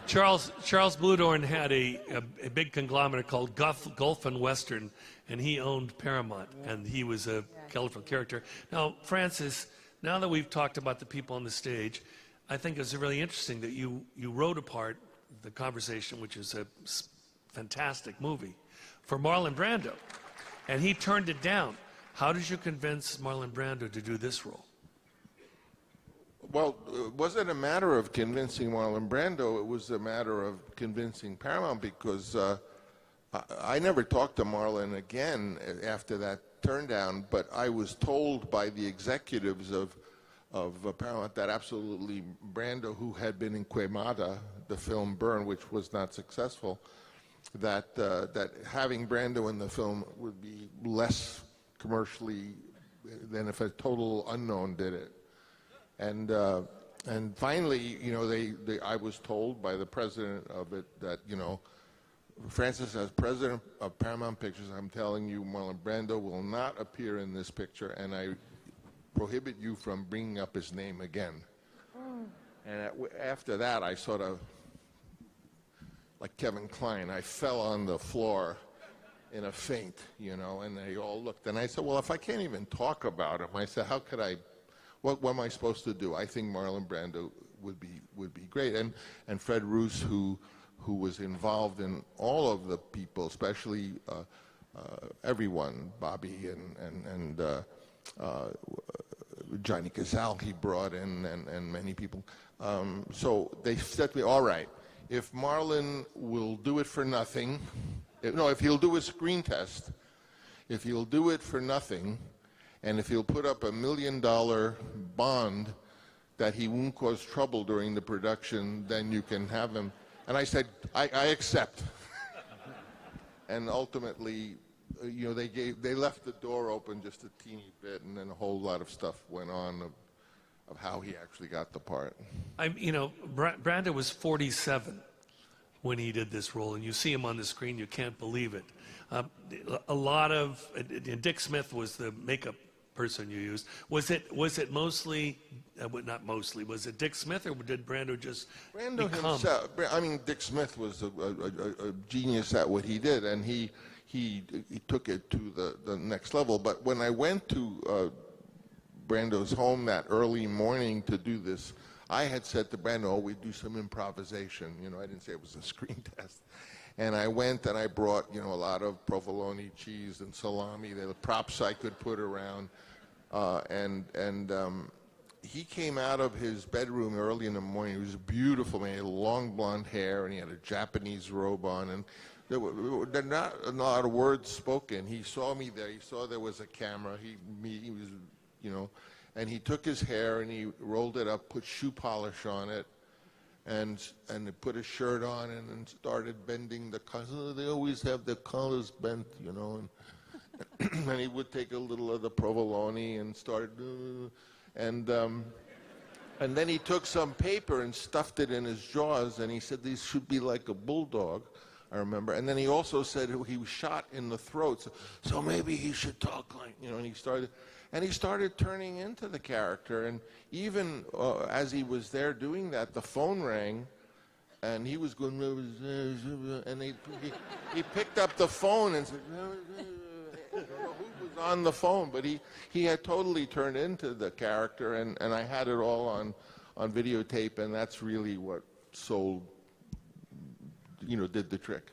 Charles Bluedorn had a big conglomerate called Gulf and Western, and he owned Paramount, and he was a colorful character. Now, Francis, now that we've talked about the people on the stage, I think it's really interesting that you wrote a part, The Conversation, which is a fantastic movie, for Marlon Brando, and he turned it down. How did you convince Marlon Brando to do this role? Well, it wasn't a matter of convincing Marlon Brando. It was a matter of convincing Paramount, because I never talked to Marlon again after that turndown, but I was told by the executives of Paramount that absolutely Brando, who had been in Quemada, the film Burn, which was not successful, that having Brando in the film would be less commercially than if a total unknown did it. And finally, you know, I was told by the president of it that, you know, Francis, as president of Paramount Pictures, I'm telling you, Marlon Brando will not appear in this picture, and I prohibit you from bringing up his name again. And after that, I sort of, like Kevin Kline, I fell on the floor in a faint, you know, and they all looked. And I said, well, if I can't even talk about him, I said, how could I? What am I supposed to do? I think Marlon Brando would be great, and Fred Roos, who was involved in all of the people, especially everyone, Bobby and Johnny Casal he brought in, and many people. So they said to me, all right, if Marlon will do it for nothing, if he'll do a screen test, if he'll do it for nothing, and if he'll put up $1 million bond that he won't cause trouble during the production, then you can have him. And I said, I accept. And ultimately, you know, they left the door open just a teeny bit, and then a whole lot of stuff went on of how he actually got the part. You know, Brando was 47 when he did this role, and you see him on the screen, you can't believe it. A lot of Dick Smith was the makeup person you used. Was it mostly, not mostly, was it Dick Smith, or did Brando just Brando become? Himself, I mean, Dick Smith was a genius at what he did, and he took it to the next level. But when I went to Brando's home that early morning to do this, I had said to Brando, oh, we'd do some improvisation. You know, I didn't say it was a screen test. And I went and I brought, you know, a lot of provolone cheese and salami, the props I could put around. He came out of his bedroom early in the morning. He was a beautiful man. He had long blonde hair, and he had a Japanese robe on. And there were not a lot of words spoken. He saw me there. He saw there was a camera. He was, you know, and he took his hair and he rolled it up, put shoe polish on it, and put a shirt on, and started bending the collars. They always have the collars bent, you know. And he would take a little of the provolone and start, and then he took some paper and stuffed it in his jaws, and he said these should be like a bulldog, I remember. And then he also said he was shot in the throat, so maybe he should talk like, you know. And he started turning into the character. And even as he was there doing that, the phone rang, and he was going, and he picked up the phone and said, I don't know who was on the phone, but he had totally turned into the character, and I had it all on videotape, and that's really what sold, you know, did the trick.